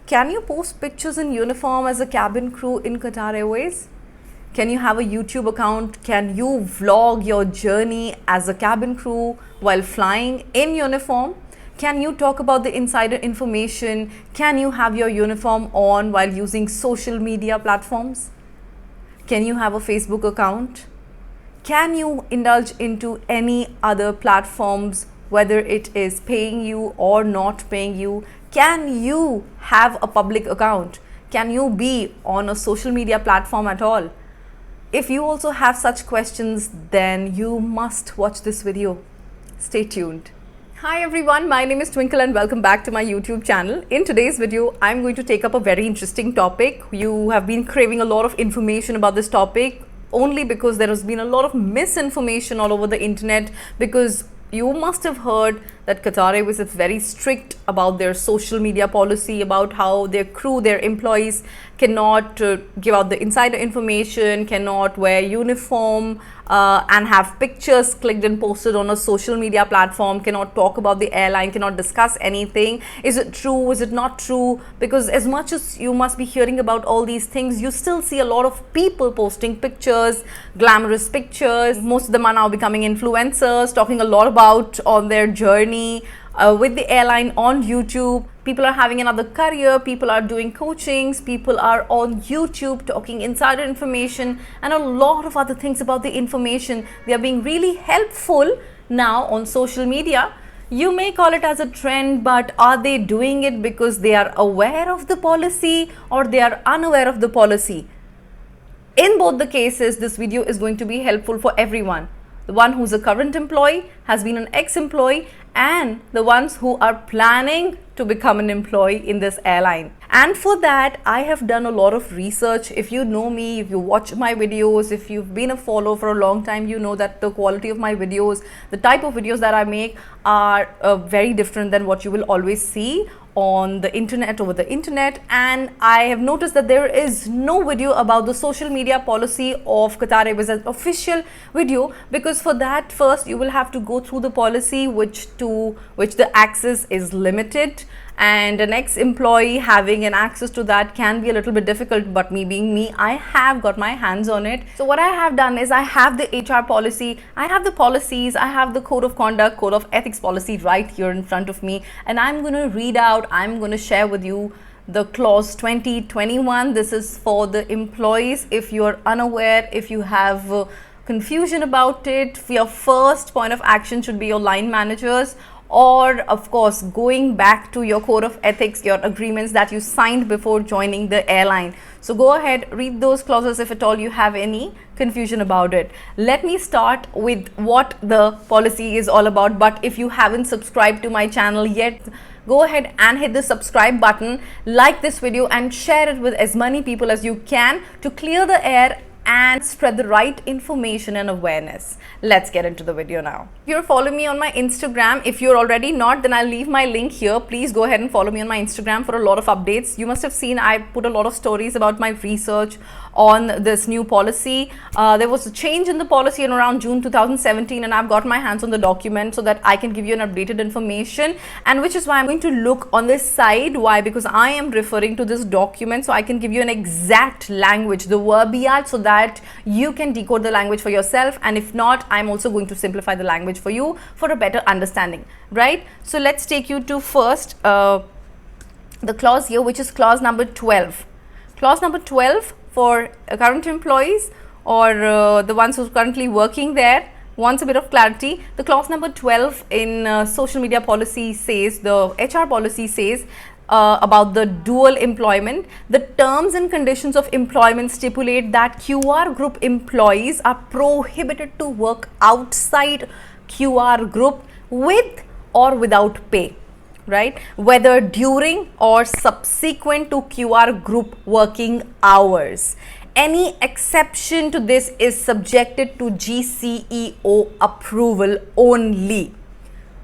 Can you post pictures in uniform as a cabin crew in Qatar Airways? Can you have a YouTube account? Can you vlog your journey as a cabin crew while flying in uniform? Can you talk about the insider information? Can you have your uniform on while using social media platforms? Can you have a Facebook account? Can you indulge into any other platforms, whether it is paying you or not paying you? Can you have a public account? Can you be on a social media platform at all? If you also have such questions, then you must watch this video. Stay tuned. Hi everyone, my name is Twinkle and welcome back to my YouTube channel. In today's video, I'm going to take up a very interesting topic. You have been craving a lot of information about this topic only because there has been a lot of misinformation all over the internet, because you must have heard that Qatar Airways is very strict about their social media policy, about how their crew, their employees cannot give out the insider information, cannot wear uniform and have pictures clicked and posted on a social media platform, cannot talk about the airline, cannot discuss anything. Is it true? Is it not true? Because as much as you must be hearing about all these things, you still see a lot of people posting pictures, glamorous pictures. Most of them are now becoming influencers, talking a lot about on their journey with the airline on YouTube. People are having another career, people are doing coachings, people are on YouTube talking insider information and a lot of other things about the information. They are being really helpful now on social media. You may call it as a trend, but are they doing it because they are aware of the policy or they are unaware of the policy? In both the cases, this video is going to be helpful for everyone. The one who's a current employee, has been an ex-employee, and the ones who are planning to become an employee in this airline. And for that, I have done a lot of research. If you know me, if you watch my videos, if you've been a follower for a long time, you know that the quality of my videos, the type of videos that I make are very different than what you will always see on the internet, over the internet. And I have noticed that there is no video about the social media policy of Qatar Airways, an official video, because for that first you will have to go through the policy which the access is limited, and an ex-employee having an access to that can be a little bit difficult. But me being me, I have got my hands on it. So what I have done is I have the HR policy, I have the policies, I have the code of conduct, code of ethics policy right here in front of me, and I'm going to read out, I'm going to share with you the clause 2021. This is for the employees. If you are unaware, if you have confusion about it, your first point of action should be your line managers, or of course going back to your code of ethics, your agreements that you signed before joining the airline. So go ahead, read those clauses if at all you have any confusion about it. Let me start with what the policy is all about. But if you haven't subscribed to my channel yet, go ahead and hit the subscribe button, like this video and share it with as many people as you can to clear the air and spread the right information and awareness. Let's get into the video now. If you're following me on my Instagram, if you're already not, then I'll leave my link here. Please go ahead and follow me on my Instagram for a lot of updates. You must have seen I put a lot of stories about my research on this new policy. There was a change in the policy in around June 2017, and I've got my hands on the document so that I can give you an updated information, and which is why I'm going to look on this side. Why? Because I am referring to this document, so I can give you an exact language, the verbiage, so that you can decode the language for yourself. And if not, I'm also going to simplify the language for you for a better understanding, right? So let's take you to first the clause here, which is clause number 12. Clause number 12 for current employees or the ones who are currently working there wants a bit of clarity. The clause number 12 in social media policy says, the HR policy says about the dual employment. The terms and conditions of employment stipulate that QR group employees are prohibited to work outside QR group with or without pay, right? Whether during or subsequent to QR group working hours. Any exception to this is subjected to GCEO approval only,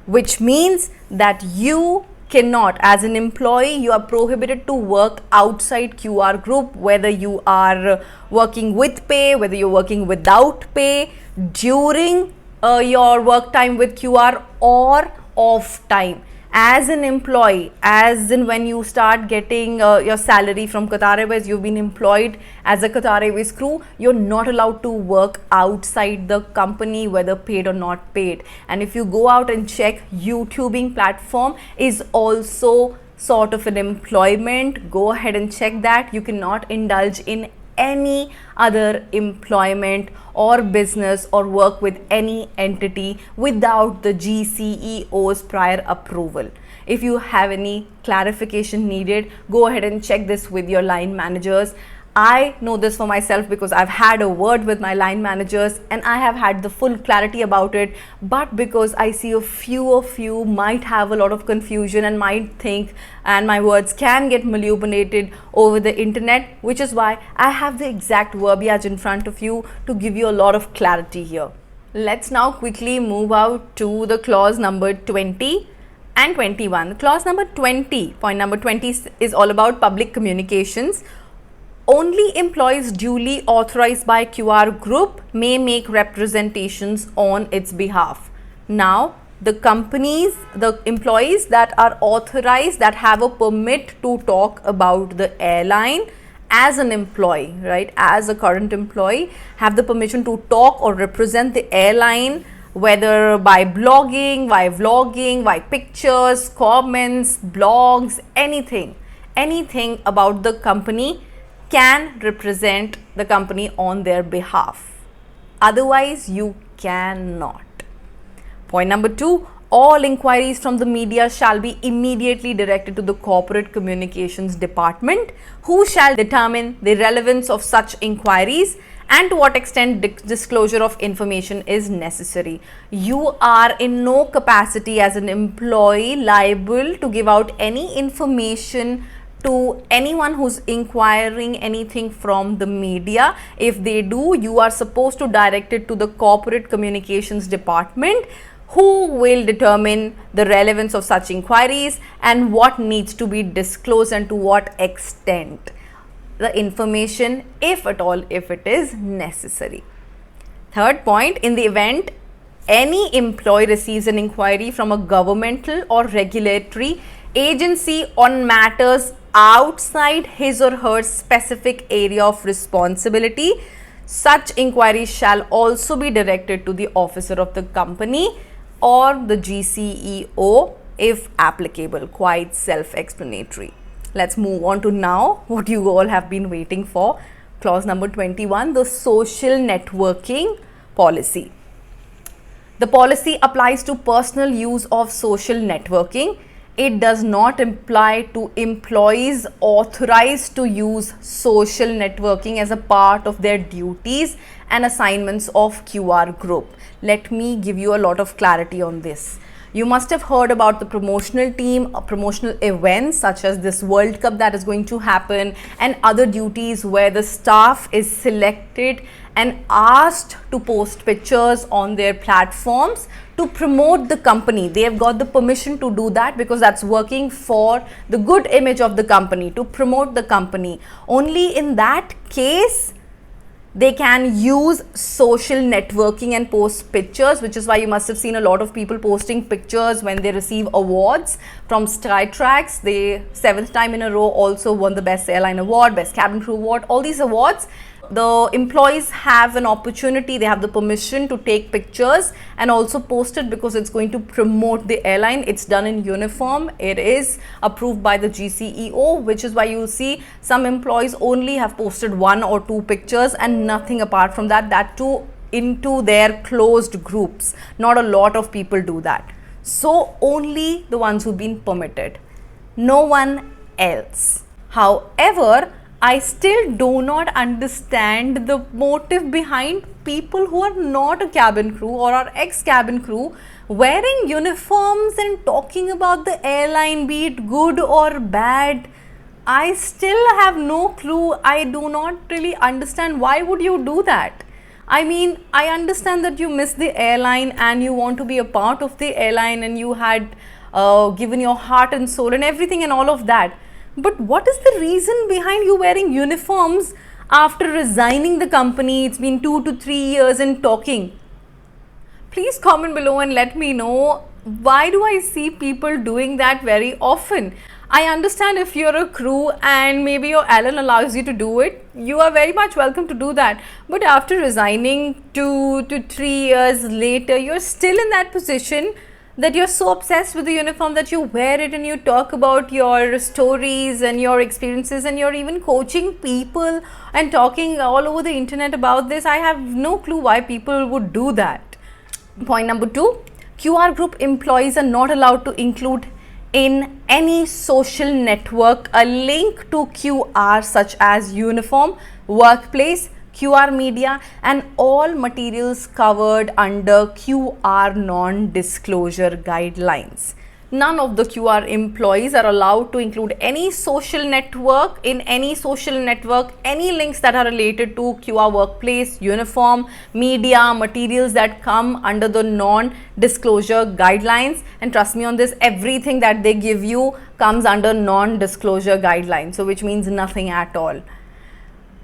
which means that you cannot, as an employee, you are prohibited to work outside QR group, whether you are working with pay, whether you're working without pay, during your work time with QR or off time. as an employee, as in when you start getting your salary from Qatar Airways, you've been employed as a Qatar Airways crew, you're not allowed to work outside the company, whether paid or not paid. And if you go out and check, YouTubing platform is also sort of an employment. Go ahead and check that. You cannot indulge in any other employment or business or work with any entity without the GCEO's prior approval. If you have any clarification needed, go ahead and check this with your line managers. I know this for myself because I've had a word with my line managers and I have had the full clarity about it, but because I see a few of you might have a lot of confusion and might think and my words can get manipulated over the internet, which is why I have the exact verbiage in front of you to give you a lot of clarity here. Let's now quickly move out to the clause number 20 and 21. Clause number 20, point number 20 is all about public communications. Only employees duly authorized by QR Group may make representations on its behalf. Now, the employees that are authorized, that have a permit to talk about the airline as an employee, right, as a current employee, have the permission to talk or represent the airline, whether by blogging, by vlogging, by pictures, comments, blogs, anything about the company, can represent the company on their behalf. Otherwise, you cannot. Point number 2, all inquiries from the media shall be immediately directed to the corporate communications department, who shall determine the relevance of such inquiries and to what extent disclosure of information is necessary. You are in no capacity as an employee liable to give out any information to anyone who's inquiring anything from the media. If they do, you are supposed to direct it to the corporate communications department, who will determine the relevance of such inquiries and what needs to be disclosed and to what extent the information, if at all, if it is necessary. Third point, in the event any employee receives an inquiry from a governmental or regulatory agency on matters outside his or her specific area of responsibility, such inquiries shall also be directed to the officer of the company or the GCEO if applicable. Quite self-explanatory. Let's move on to now what you all have been waiting for. Clause number 21, the social networking policy. The policy applies to personal use of social networking. It does not apply to employees authorized to use social networking as a part of their duties and assignments of QR Group. Let me give you a lot of clarity on this. You must have heard about the promotional team, promotional events such as this World Cup that is going to happen, and other duties where the staff is selected and asked to post pictures on their platforms to promote the company. They have got the permission to do that because that's working for the good image of the company, to promote the company. Only in that case they can use social networking and post pictures, which is why you must have seen a lot of people posting pictures when they receive awards from Skytrax. They 7th time in a row also won the Best Airline Award, Best Cabin Crew Award, all these awards. The employees have an opportunity, they have the permission to take pictures and also post it because it's going to promote the airline. It's done in uniform. It is approved by the GCEO, which is why you'll see some employees only have posted 1 or 2 pictures and nothing apart from that, that too into their closed groups. Not a lot of people do that. So only the ones who've been permitted, no one else. However, I still do not understand the motive behind people who are not a cabin crew or are ex-cabin crew wearing uniforms and talking about the airline, be it good or bad. I still have no clue. I do not really understand why would you do that. I mean, I understand that you miss the airline and you want to be a part of the airline and you had given your heart and soul and everything and all of that. But what is the reason behind you wearing uniforms after resigning the company? It's been 2 to 3 years and talking. Please comment below and let me know why do I see people doing that very often? I understand if you're a crew and maybe your airline allows you to do it, you are very much welcome to do that. But after resigning 2 to 3 years later, you're still in that position that you're so obsessed with the uniform that you wear it and you talk about your stories and your experiences, and you're even coaching people and talking all over the internet about this. I have no clue why people would do that. Point number 2, QR group employees are not allowed to include in any social network a link to QR such as uniform, workplace, QR media, and all materials covered under QR non-disclosure guidelines. None of the QR employees are allowed to include any social network, any links that are related to QR workplace, uniform, media, materials that come under the non-disclosure guidelines. And trust me on this, everything that they give you comes under non-disclosure guidelines, so which means nothing at all.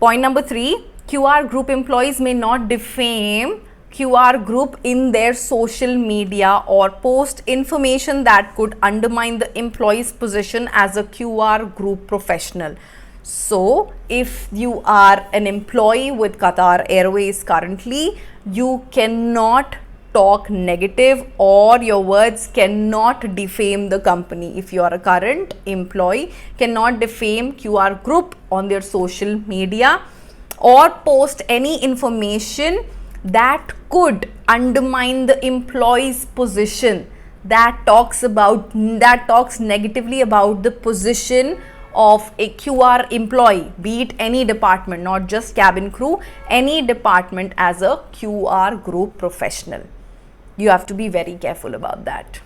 Point number 3, QR group employees may not defame QR group in their social media or post information that could undermine the employee's position as a QR group professional. So, if you are an employee with Qatar Airways currently, you cannot talk negative or your words cannot defame the company. If you are a current employee, cannot defame QR group on their social media or post any information that could undermine the employee's position, that talks negatively about the position of a QR employee, be it any department, not just cabin crew, any department as a QR group professional. You have to be very careful about that.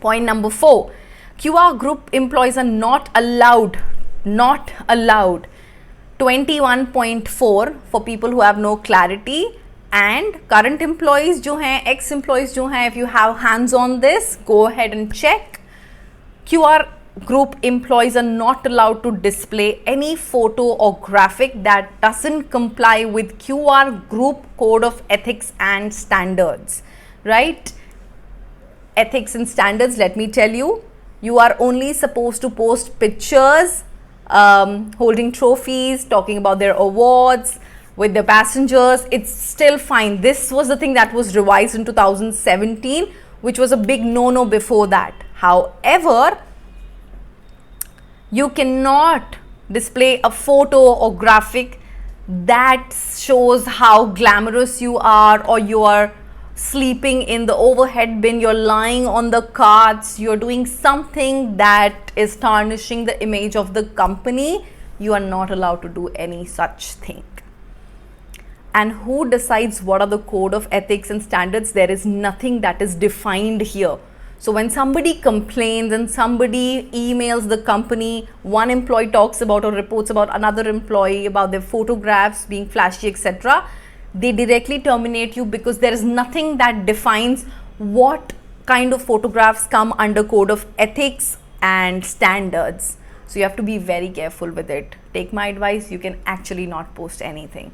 Point number 4, QR group employees are not allowed 21.4 for people who have no clarity, and current employees जो हैं, ex employees जो हैं, if you have hands on this, go ahead and check. QR group employees are not allowed to display any photo or graphic that doesn't comply with QR group code of ethics and standards, right? Ethics and standards, let me tell you, you are only supposed to post pictures holding trophies, talking about their awards with the passengers. It's still fine. This was the thing that was revised in 2017, which was a big no-no before that. However, you cannot display a photo or graphic that shows how glamorous you are, or you are sleeping in the overhead bin, you're lying on the carts, you're doing something that is tarnishing the image of the company. You are not allowed to do any such thing. And who decides what are the code of ethics and standards? There is nothing that is defined here. So when somebody complains and somebody emails the company, one employee talks about or reports about another employee, about their photographs being flashy, etc., they directly terminate you, because there is nothing that defines what kind of photographs come under code of ethics and standards. So you have to be very careful with it. Take my advice, you can actually not post anything.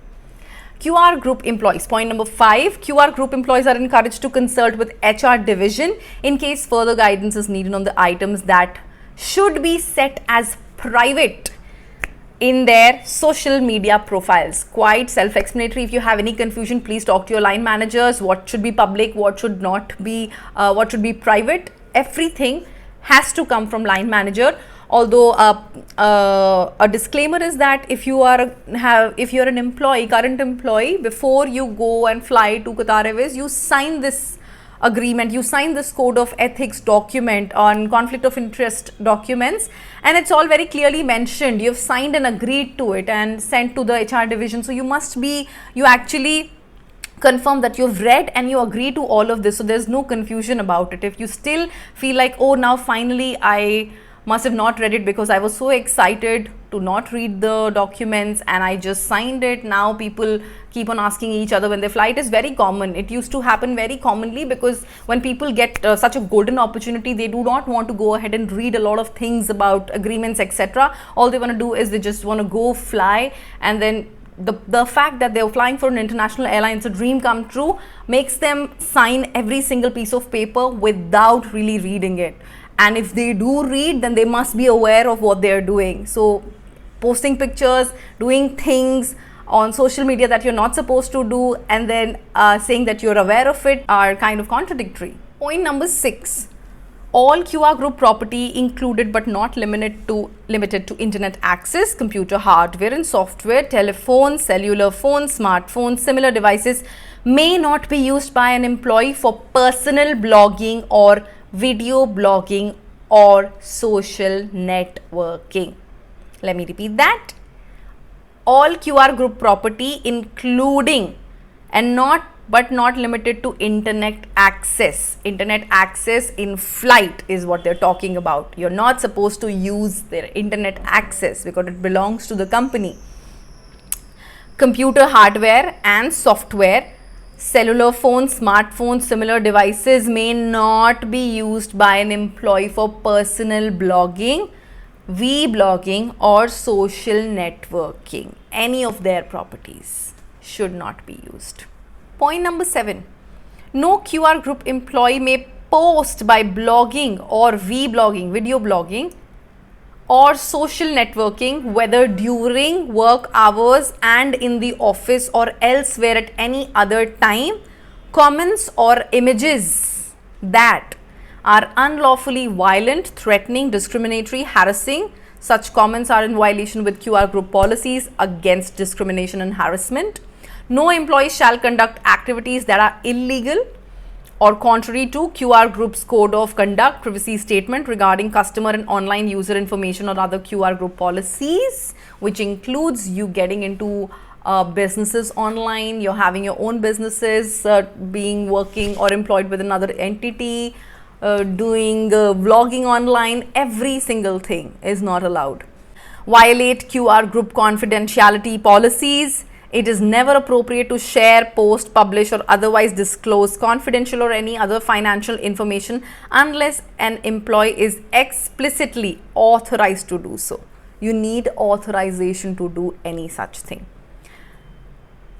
QR group employees. Point number 5, QR group employees are encouraged to consult with HR division in case further guidance is needed on the items that should be set as private in their social media profiles. Quite self-explanatory. If you have any confusion, please talk to your line managers. What should be public, what should not be, what should be private. Everything has to come from line manager. Although a disclaimer is that if you're an employee, current employee, before you go and fly to Qatar Airways, you sign this agreement, you sign this code of ethics document on conflict of interest documents, and it's all very clearly mentioned. You've signed and agreed to it and sent to the HR division. So you actually confirm that you've read and you agree to all of this. So there's no confusion about it. If you still feel like, oh, now finally I must have not read it because I was so excited to not read the documents and I just signed it. Now people keep on asking each other when they fly. It is very common. It used to happen very commonly because when people get such a golden opportunity, they do not want to go ahead and read a lot of things about agreements, etc. All they want to do is they just want to go fly and then The fact that they're flying for an international airline, it's a dream come true, makes them sign every single piece of paper without really reading it. And if they do read, then they must be aware of what they're doing. So posting pictures, doing things on social media that you're not supposed to do, and then saying that you're aware of it are kind of contradictory. Point number 6. All QR Group property included but not limited to internet access, computer hardware and software, telephones, cellular phones, smartphones, similar devices may not be used by an employee for personal blogging or video blogging or social networking. Let me repeat that. All QR Group property including and not limited to internet access. Internet access in flight is what they're talking about. You're not supposed to use their internet access because it belongs to the company. Computer hardware and software, cellular phones, smartphones, similar devices may not be used by an employee for personal blogging, vlogging or social networking. Any of their properties should not be used. Point number 7. No QR Group employee may post by blogging or vlogging, video blogging or social networking, whether during work hours and in the office or elsewhere at any other time, comments or images that are unlawfully violent, threatening, discriminatory, harassing. Such comments are in violation with QR Group policies against discrimination and harassment. No employee shall conduct activities that are illegal or contrary to QR Group's Code of Conduct, Privacy Statement regarding customer and online user information or other QR Group policies, which includes you getting into businesses online, you're having your own businesses, working or employed with another entity, doing vlogging online. Every single thing is not allowed. Violate QR Group confidentiality policies. It is never appropriate to share, post, publish or otherwise disclose confidential or any other financial information unless an employee is explicitly authorized to do so. You need authorization to do any such thing.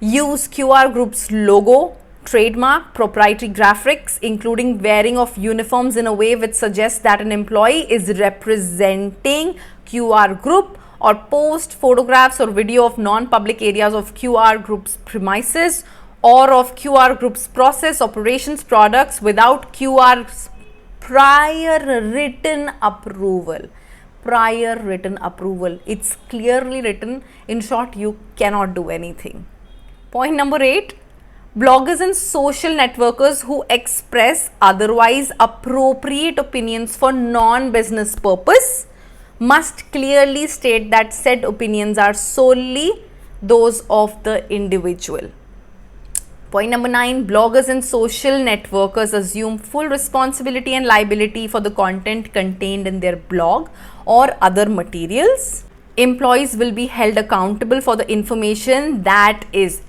Use QR Group's logo, trademark, proprietary graphics, including wearing of uniforms in a way which suggests that an employee is representing QR Group, or post photographs or video of non-public areas of QR Group's premises or of QR Group's process, operations, products without QR's prior written approval. Prior written approval. It's clearly written. In short, you cannot do anything. Point number 8. Bloggers and social networkers who express otherwise appropriate opinions for non-business purpose must clearly state that said opinions are solely those of the individual. Point number 9. Bloggers and social networkers assume full responsibility and liability for the content contained in their blog or other materials. Employees will be held accountable for the information that is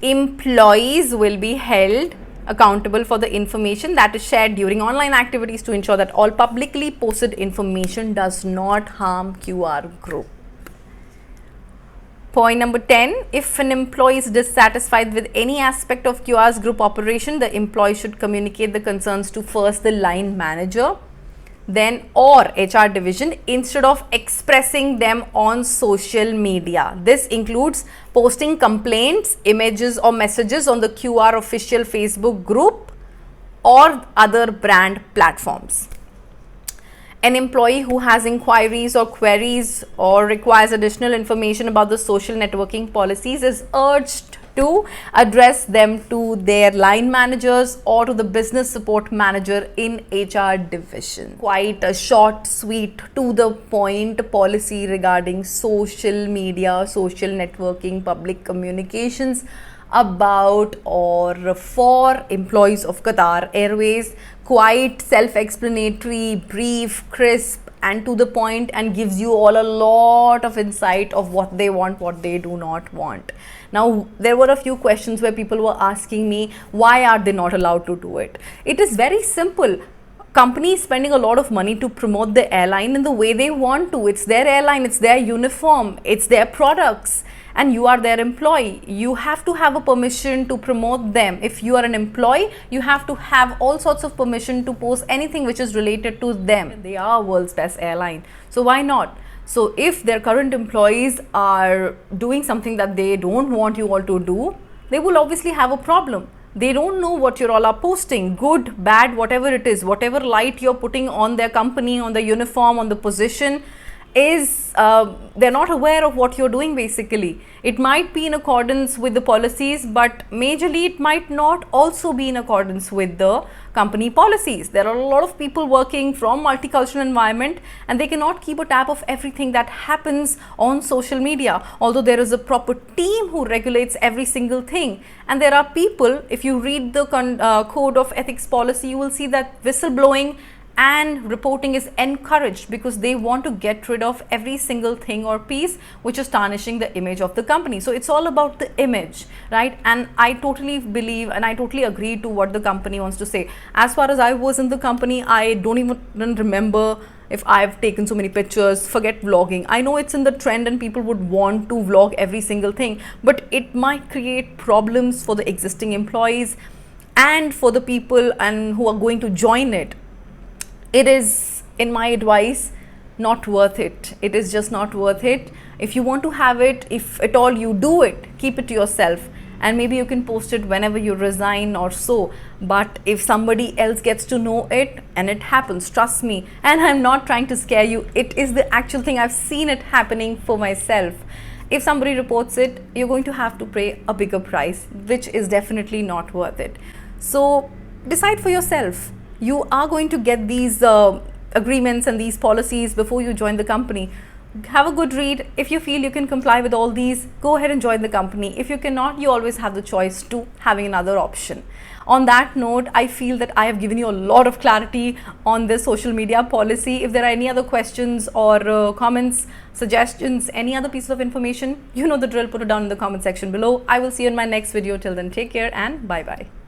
shared during online activities to ensure that all publicly posted information does not harm QR Group. Point number 10. If an employee is dissatisfied with any aspect of QR's group operation, the employee should communicate the concerns to first the line manager, then or HR division instead of expressing them on social media. This includes posting complaints, images or messages on the QR official Facebook group or other brand platforms. An employee who has inquiries or queries or requires additional information about the social networking policies is urged to address them to their line managers or to the business support manager in HR division. Quite a short, sweet, to the point policy regarding social media, social networking, public communications about or for employees of Qatar Airways. Quite self-explanatory, brief, crisp and to the point, and gives you all a lot of insight of what they want, what they do not want. Now, there were a few questions where people were asking me, why are they not allowed to do it? It is very simple. companies spending a lot of money to promote the airline in the way they want to. It's their airline, it's their uniform, it's their products, and you are their employee. You have to have a permission to promote them. If you are an employee, you have to have all sorts of permission to post anything which is related to them. They are world's best airline, so why not? So if their current employees are doing something that they don't want you all to do, they will obviously have a problem. They don't know what you all are posting, good, bad, whatever it is, whatever light you're putting on their company, on the uniform, on the position, is they're not aware of what you're doing basically. It might be in accordance with the policies, but majorly it might not also be in accordance with the company policies. There are a lot of people working from multicultural environment, and they cannot keep a tab of everything that happens on social media, although there is a proper team who regulates every single thing. And there are people, if you read the code of ethics policy, you will see that whistleblowing and reporting is encouraged, because they want to get rid of every single thing or piece which is tarnishing the image of the company. So it's all about the image, right? And I totally believe and I totally agree to what the company wants to say. As far as I was in the company, I don't even remember if I've taken so many pictures. Forget vlogging. I know it's in the trend and people would want to vlog every single thing, but it might create problems for the existing employees and for the people and who are going to join it. It is, in my advice, not worth it. It is just not worth it. If you want to have it, if at all you do it, keep it to yourself, and maybe you can post it whenever you resign or so. But if somebody else gets to know it, and it happens, trust me, and I'm not trying to scare you, it is the actual thing. I've seen it happening for myself. If somebody reports it, you're going to have to pay a bigger price, which is definitely not worth it. So decide for yourself. You are going to get these agreements and these policies before you join the company. Have a good read. If you feel you can comply with all these, go ahead and join the company. If you cannot, you always have the choice to having another option. On that note, I feel that I have given you a lot of clarity on this social media policy. If there are any other questions or comments, suggestions, any other pieces of information, you know the drill, put it down in the comment section below. I will see you in my next video. Till then, take care and bye-bye.